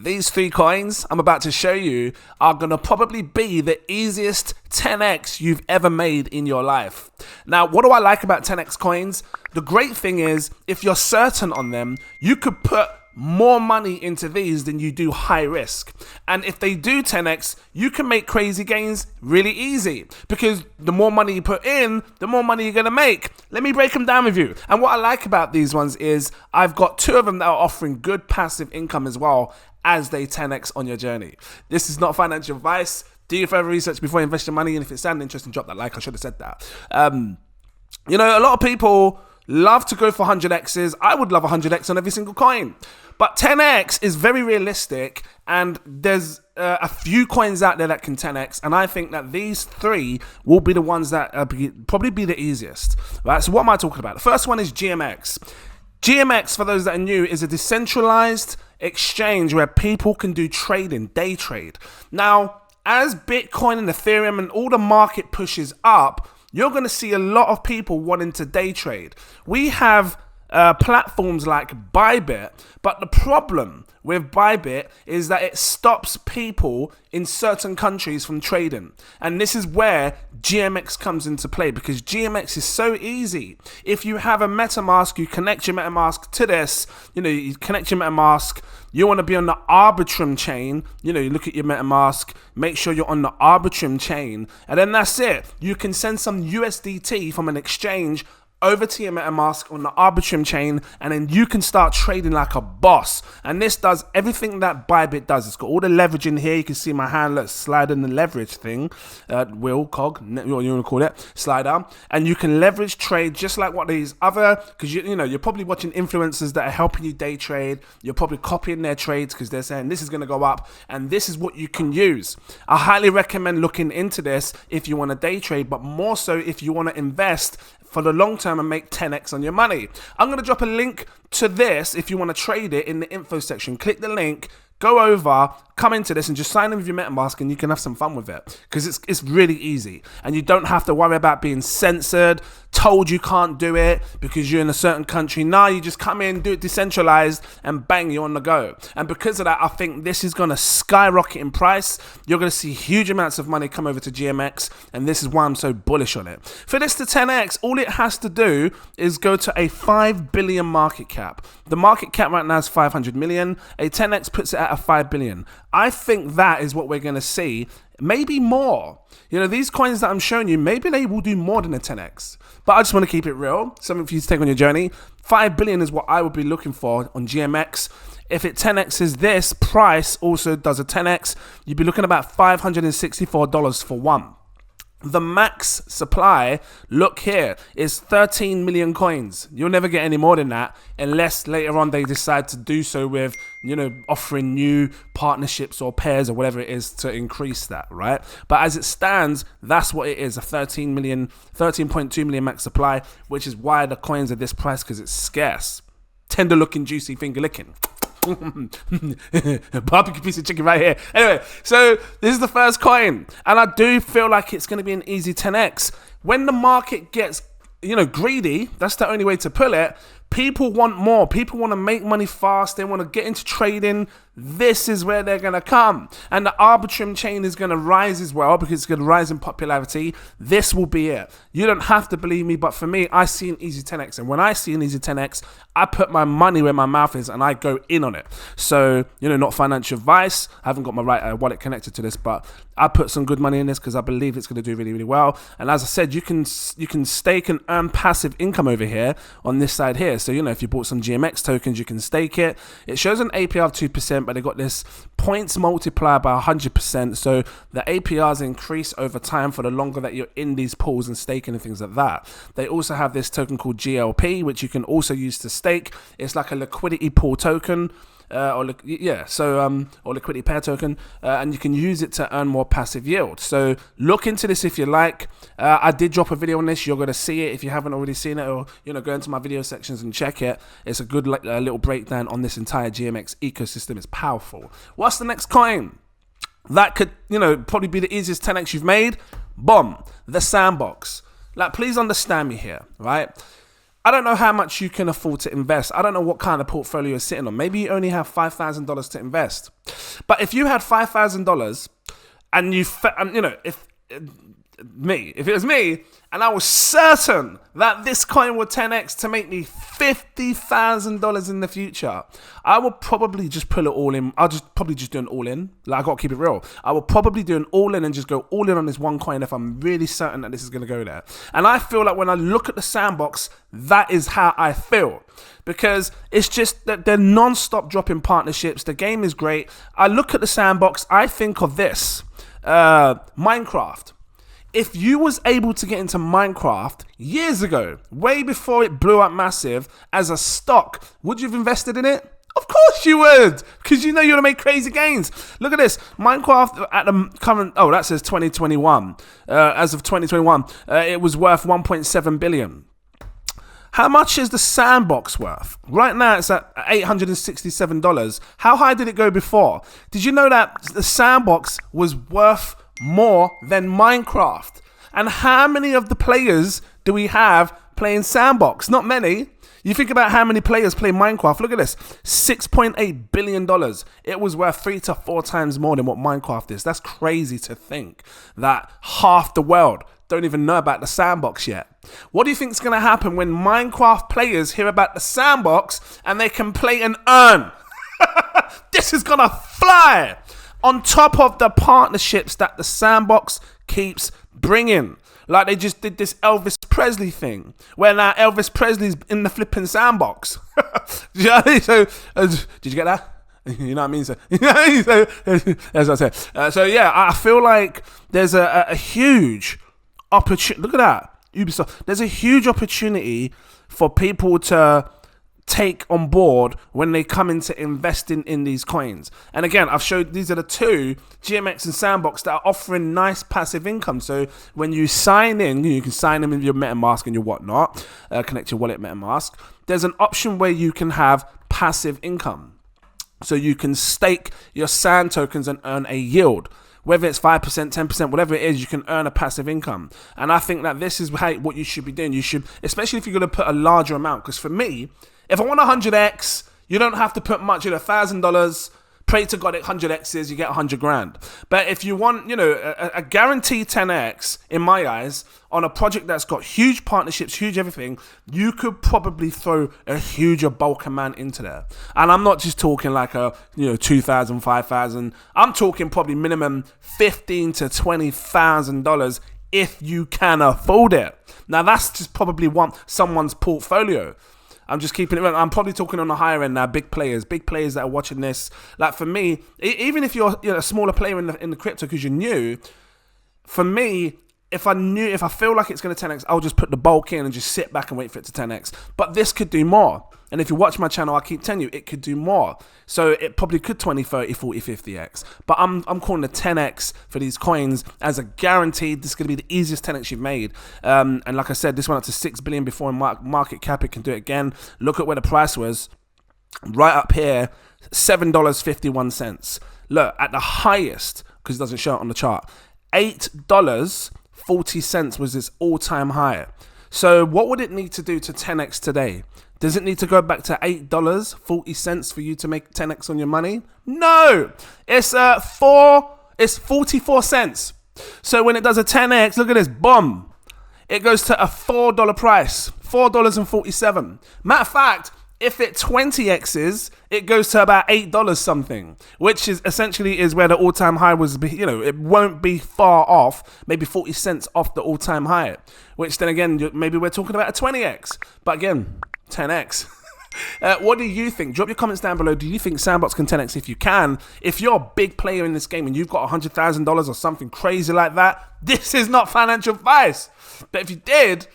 These 3 coins I'm about to show you are going to probably be the easiest 10x you've ever made in your life. Now, what do I like about 10x coins? The great thing is, if you're certain on them, you could put more money into these than you do high risk. And if they do 10x, you can make crazy gains really easy, because the more money you put in, the more money you're gonna make. Let me break them down with you. And what I like about these ones is I've got 2 of them that are offering good passive income as well as they 10x on your journey. This is not financial advice. Do your further research before you invest your money, and if it sounded interesting, drop that like. I should have said that. You know, a lot of people love to go for 100x's. I would love 100x on every single coin. But 10x is very realistic, and there's a few coins out there that can 10x, and I think that these 3 will be the ones that probably be the easiest. Right, so what am I talking about? The first one is GMX. GMX, for those that are new, is a decentralized exchange where people can do trading, day trade. Now, as Bitcoin and Ethereum and all the market pushes up, you're going to see a lot of people wanting to day trade. We have platforms like Bybit, but the problem with Bybit is that it stops people in certain countries from trading. And this is where GMX comes into play, because GMX is so easy. If you have a MetaMask, you connect your MetaMask to this, you connect your MetaMask, you want to be on the Arbitrum chain, you look at your MetaMask, make sure you're on the Arbitrum chain, and then that's it. You can send some USDT from an exchange over to your MetaMask on the Arbitrum chain, and then you can start trading like a boss. And this does everything that Bybit does. It's got all the leverage in here. You can see my hand, let's slide in the leverage thing, cog, what you want to call it, slider. And you can leverage trade just like what these other, because you're probably watching influencers that are helping you day trade. You're probably copying their trades because they're saying this is going to go up, and this is what you can use. I highly recommend looking into this if you want to day trade, but more so if you want to invest for the long term and make 10x on your money. I'm going to drop a link to this if you want to trade it in the info section. Click the link, go over, come into this, and just sign in with your MetaMask, and you can have some fun with it, because it's really easy, and you don't have to worry about being censored, told you can't do it because you're in a certain country. Now you just come in, do it decentralized, and bang, you're on the go. And because of that, I think this is going to skyrocket in price. You're going to see huge amounts of money come over to GMX, and this is why I'm so bullish on it. For this to 10x, all it has to do is go to a 5 billion market cap. The market cap right now is 500 million. A 10x puts it at a 5 billion. I think that is what we're going to see, maybe more. These coins that I'm showing you, maybe they will do more than a 10x. But I just want to keep it real, something for you to take on your journey. 5 billion is what I would be looking for on GMX. If it 10x's this, price also does a 10x, you'd be looking about $564 for one. The max supply, look here, is 13 million coins. You'll never get any more than that unless later on they decide to do so with, offering new partnerships or pairs or whatever it is to increase that, right? But as it stands, that's what it is, a 13.2 million max supply, which is why the coins are this price, because it's scarce. Tender looking, juicy, finger licking. Barbecue piece of chicken right here. Anyway, so this is the first coin, and I do feel like it's going to be an easy 10x. When the market gets greedy, that's the only way to pull it. People want more. People want to make money fast. They want to get into trading. This is where they're going to come. And the Arbitrum chain is going to rise as well, because it's going to rise in popularity. This will be it. You don't have to believe me, but for me, I see an easy 10x. And when I see an easy 10x, I put my money where my mouth is and I go in on it. So, not financial advice. I haven't got my wallet connected to this, but I put some good money in this because I believe it's going to do really, really well. And as I said, you can stake and earn passive income over here on this side here. So, if you bought some GMX tokens, you can stake it. It shows an APR of 2%, but they got this points multiplier by 100%. So the APRs increase over time for the longer that you're in these pools and staking and things like that. They also have this token called GLP, which you can also use to stake. It's like a liquidity pool token. Or liquidity pair token, and you can use it to earn more passive yield. So look into this if you like. I did drop a video on this. You're going to see it if you haven't already seen it, or go into my video sections and check it. It's a good little breakdown on this entire GMX ecosystem. It's powerful. What's the next coin that could probably be the easiest 10x you've made? Boom, the Sandbox. Please understand me here, right? I don't know how much you can afford to invest. I don't know what kind of portfolio you're sitting on. Maybe you only have $5,000 to invest. But if you had $5,000 and if it was me, and I was certain that this coin would 10x to make me $50,000 in the future, I would probably just pull it all in. I'll just probably just do an all in. Like, I got to keep it real. I will probably do an all in and just go all in on this one coin if I'm really certain that this is going to go there. And I feel like when I look at the sandbox, that is how I feel. Because it's just that they're non-stop dropping partnerships. The game is great. I look at the sandbox, I think of this. Minecraft. If you was able to get into Minecraft years ago, way before it blew up massive as a stock, would you have invested in it? Of course you would, because you know you're going to make crazy gains. Look at this. Minecraft at the current, that says 2021. As of 2021, it was worth 1.7 billion. How much is the sandbox worth? Right now it's at $867. How high did it go before? Did you know that the sandbox was worth more than Minecraft? And how many of the players do we have playing sandbox? Not many. You think about how many players play Minecraft. Look at this, $6.8 billion. It was worth 3 to 4 times more than what Minecraft is. That's crazy to think that half the world don't even know about the sandbox yet. What do you think is going to happen when Minecraft players hear about the sandbox and they can play and earn? This is going to fly. On top of the partnerships that the sandbox keeps bringing. Like they just did this Elvis Presley thing, where now Elvis Presley's in the flipping sandbox. You know what I mean? So, did you get that? You know what I mean? So, as I said. So yeah, I feel like there's a huge opportunity. Look at that, Ubisoft. There's a huge opportunity for people to take on board when they come into investing in these coins. And again, I've showed these are the two, GMX and Sandbox, that are offering nice passive income. So when you sign in, you can sign in with your MetaMask and your whatnot, connect your wallet MetaMask. There's an option where you can have passive income. So you can stake your sand tokens and earn a yield. Whether it's 5%, 10%, whatever it is, you can earn a passive income. And I think that this is what you should be doing. You should, especially if you're going to put a larger amount. Because for me, if I want 100x, you don't have to put much, $1,000. Pray to God it 100x's, you get 100 grand. But if you want, a guaranteed 10x, in my eyes, on a project that's got huge partnerships, huge everything, you could probably throw a huger bulk amount into there. And I'm not just talking like a, $2,000, $5,000. I'm talking probably minimum $15,000 to $20,000 if you can afford it. Now that's just probably someone's portfolio. I'm just keeping it. I'm probably talking on the higher end now. Big players that are watching this. Like for me, even if you're a smaller player in the crypto because you're new, for me, if I feel like it's going to 10x, I'll just put the bulk in and just sit back and wait for it to 10x. But this could do more. And if you watch my channel, I keep telling you, it could do more. So it probably could 20, 30, 40, 50x. But I'm calling the 10x for these coins as a guaranteed. This is going to be the easiest 10x you've made. And like I said, this went up to 6 billion before in market cap. It can do it again. Look at where the price was. Right up here, $7.51. Look, at the highest, because it doesn't show it on the chart, $8.40 was its all-time high. So what would it need to do to 10x today? Does it need to go back to $8.40 for you to make 10x on your money? No, it's 44 cents. So when it does a 10x, look at this, boom, it goes to a $4 price, $4.47. Matter of fact, if it 20x's, it goes to about $8 something, which is essentially where the all-time high was. It won't be far off, maybe 40 cents off the all-time high, which then again, maybe we're talking about a 20x, but again, 10x. What do you think? Drop your comments down below. Do you think Sandbox can 10x? If you can, if you're a big player in this game and you've got $100,000 or something crazy like that, this is not financial advice. But if you did,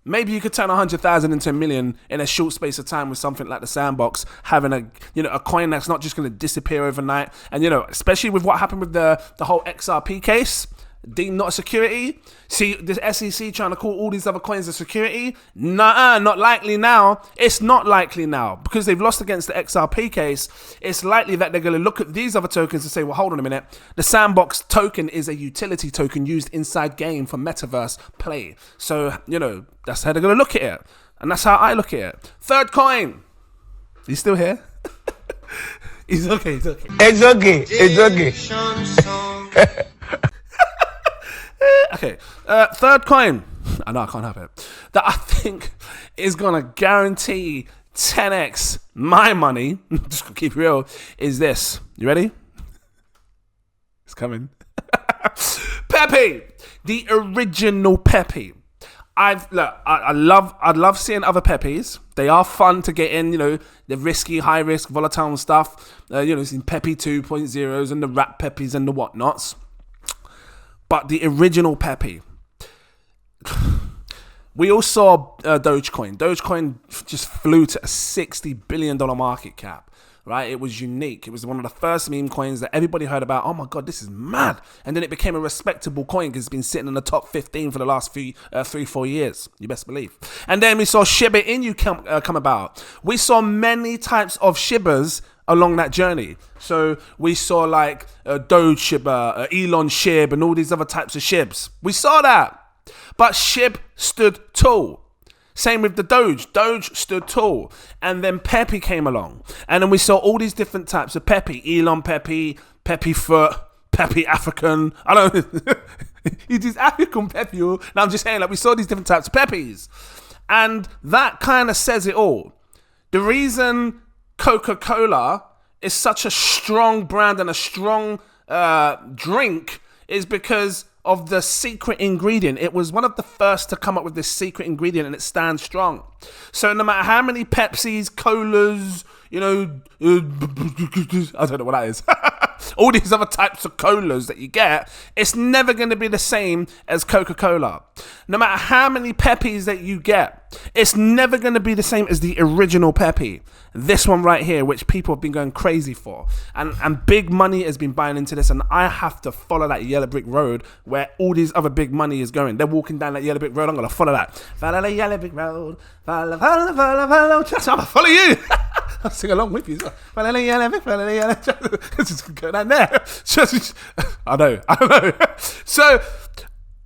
maybe you could turn 100,000 into $1 million in a short space of time with something like the Sandbox, having a coin that's not just going to disappear overnight. And especially with what happened with the whole XRP case, deemed not a security. See, the SEC trying to call all these other coins a security. Nah, not likely now. It's not likely now because they've lost against the XRP case. It's likely that they're going to look at these other tokens and say, well, hold on a minute. The Sandbox token is a utility token used inside game for metaverse play. So, that's how they're going to look at it. And that's how I look at it. Third coin. He's still here? He's okay, it's okay. It's okay, it's okay. Okay, third coin. I know I can't have it. That I think is gonna guarantee 10x my money. Just gonna keep it real. Is this? You ready? It's coming. Pepe, the original Pepe. I love seeing other Pepes. They are fun to get in, you know, the risky, high risk, volatile stuff. You know, seen Pepe 2.0s and the rat Pepes and the whatnots. But the original Pepe. We all saw Dogecoin. Dogecoin just flew to a $60 billion market cap. Right, it was unique. It was one of the first meme coins that everybody heard about. Oh my God, this is mad! And then it became a respectable coin because it's been sitting in the top 15 for the last 3-4 years. You best believe. And then we saw Shiba Inu come about. We saw many types of Shibas along that journey. So we saw like Doge Shiba, Elon Shib, and all these other types of Shibs. We saw that, but Shib stood tall. Same with the Doge. Doge stood tall. And then Pepe came along. And then we saw all these different types of Pepe. Elon Pepe, Pepe Foot, Pepe African. I don't know. He's African Pepe. Now I'm just saying, like, we saw these different types of Pepes. And that kind of says it all. The reason Coca-Cola is such a strong brand and a strong drink is because of the secret ingredient. It was one of the first to come up with this secret ingredient, and it stands strong. So no matter how many Pepsis, Colas, you know, I don't know what that is. All these other types of colas that you get, it's never going to be the same as Coca-Cola. No matter how many Pepis that you get, it's never going to be the same as the original Pepe. This one right here, which people have been going crazy for. And big money has been buying into this, and I have to follow that yellow brick road where all these other big money is going. They're walking down that yellow brick road. I'm going to follow that. Follow the yellow brick road. Follow. I'm going to follow you. I'll sing along with you. Follow the yellow brick, follow the yellow. Just go down there. I know. So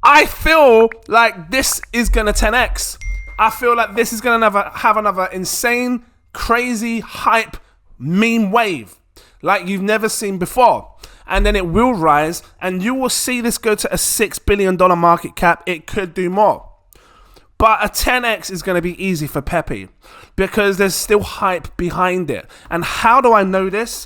I feel like this is going to 10x. I feel like this is going to have another insane, crazy, hype meme wave like you've never seen before. And then it will rise, and you will see this go to a $6 billion market cap. It could do more. But a 10x is going to be easy for Pepe because there's still hype behind it. And how do I know this?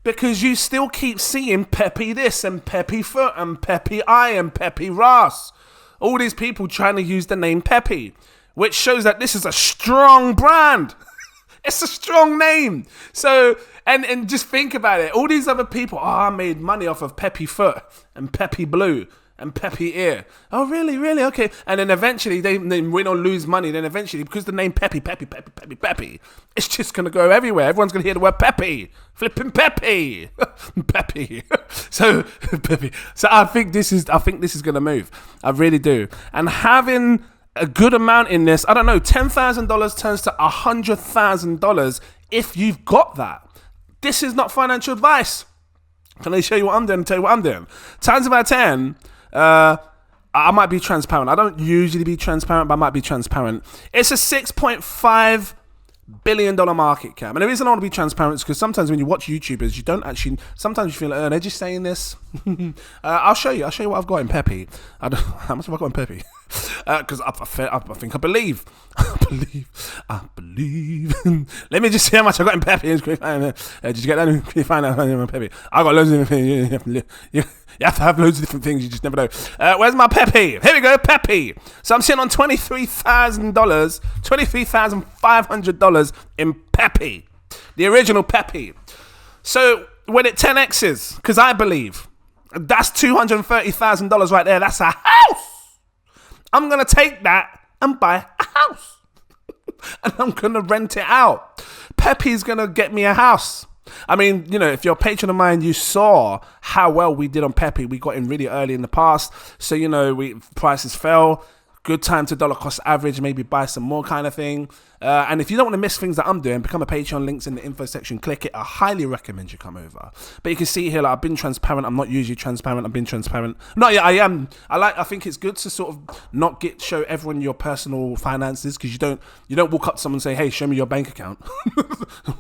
Because you still keep seeing Pepe this and Pepe Foot and Pepe I and Pepe Ras. All these people trying to use the name Pepe, which shows that this is a strong brand. It's a strong name. So, and just think about it. All these other people, I made money off of Pepe Foot and Pepe Blue and Pepe Ear. Oh, really? Okay. And then eventually they win or lose money. Then eventually, because the name Pepe, it's just going to go everywhere. Everyone's going to hear the word Pepe. Flipping Pepe. Pepe. So, Pepe. So I think this is going to move. I really do. And having a good amount in this, I don't know, $10,000 turns to $100,000 if you've got that. This is not financial advice. Can I show you what I'm doing and tell you what I'm doing? Times about 10, I might be transparent. I don't usually be transparent, but I might be transparent. It's a $6.5 billion market cap. And the reason I want to be transparent is because sometimes when you watch YouTubers, you don't actually, sometimes you feel like, they're just saying this. I'll show you what I've got in Pepe. How much have I got in Pepe? Because I believe. Let me just see how much I got in Pepe. Did you get that? Can you find out in Pepe? I got loads of different things. You have to have loads of different things. You just never know. Where's my Pepe? Here we go, Pepe. So I'm sitting on $23,000, $23,500 in Pepe, the original Pepe. So when it 10x's, because I believe that's $230,000 right there. That's a house. I'm going to take that and buy a house. And I'm going to rent it out. Pepe's going to get me a house. I mean, you know, if you're a patron of mine, you saw how well we did on Pepe. We got in really early in the past. So, you know, prices fell. Good time to dollar cost average, maybe buy some more kind of thing. And if you don't want to miss things that I'm doing, become a Patreon. Links in the info section. Click it. I highly recommend you come over. But you can see here, like, I've been transparent. I'm not usually transparent. I've been transparent. No, yeah, I am. I think it's good to sort of not show everyone your personal finances, because you don't walk up to someone and say, hey, show me your bank account.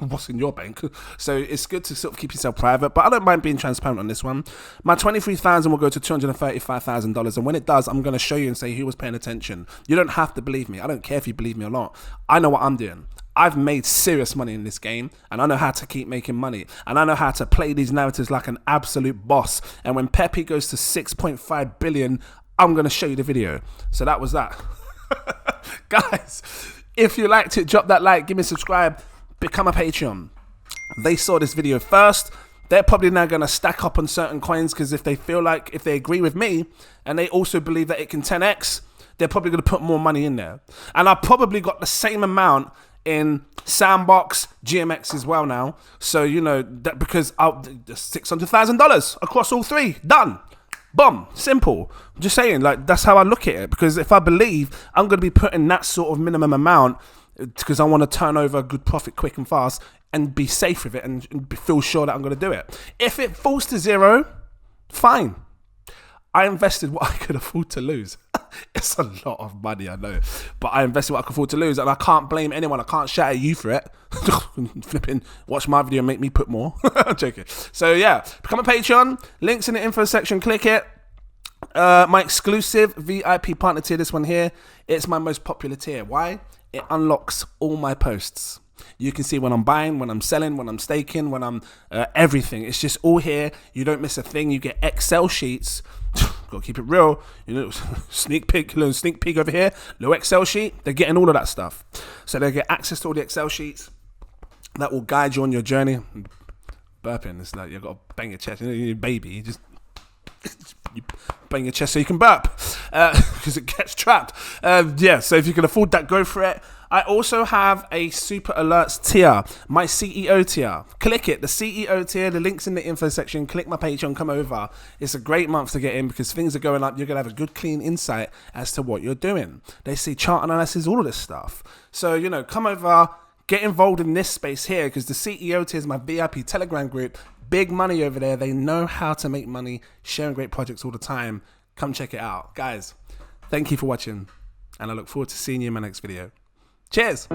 What's in your bank? So it's good to sort of keep yourself private. But I don't mind being transparent on this one. My $23,000 will go to $235,000. And when it does, I'm going to show you and say who was paying attention. You don't have to believe me. I don't care if you believe me or not. I know what I'm doing. I've made serious money in this game, and I know how to keep making money, and I know how to play these narratives like an absolute boss. And when Pepe goes to 6.5 billion, I'm going to show you the video. So that was that. Guys, if you liked it, drop that like, give me a subscribe, become a Patreon. They saw this video first. They're probably now going to stack up on certain coins, because if they agree with me and they also believe that it can 10x, they're probably going to put more money in there. And I've probably got the same amount in Sandbox, GMX as well now. So, you know, that because $600,000 across all three. Done. Boom. Simple. I'm just saying, like, that's how I look at it. Because if I believe I'm going to be putting that sort of minimum amount, because I want to turn over a good profit quick and fast and be safe with it and feel sure that I'm going to do it. If it falls to zero, fine. I invested what I could afford to lose. It's a lot of money, I know. But I invested what I could afford to lose, and I can't blame anyone. I can't shout at you for it. Flipping, watch my video and make me put more. I'm joking. So yeah, become a Patreon. Links in the info section. Click it. My exclusive VIP partner tier, this one here. It's my most popular tier. Why? It unlocks all my posts. You can see when I'm buying, when I'm selling, when I'm staking, when I'm everything. It's just all here. You don't miss a thing. You get Excel sheets. Gotta keep it real. You know, sneak peek over here. Little Excel sheet. They're getting all of that stuff. So they get access to all the Excel sheets that will guide you on your journey. Burping. It's like you've got to bang your chest. You know, you're a baby. You just you bang your chest so you can burp because it gets trapped. Yeah, so if you can afford that, go for it. I also have a super alerts tier, my CEO tier. Click it, the CEO tier, the link's in the info section. Click my Patreon, come over. It's a great month to get in because things are going up. You're going to have a good, clean insight as to what you're doing. They see chart analysis, all of this stuff. So, you know, come over, get involved in this space here because the CEO tier is my VIP Telegram group. Big money over there. They know how to make money, sharing great projects all the time. Come check it out. Guys, thank you for watching, and I look forward to seeing you in my next video. Cheers!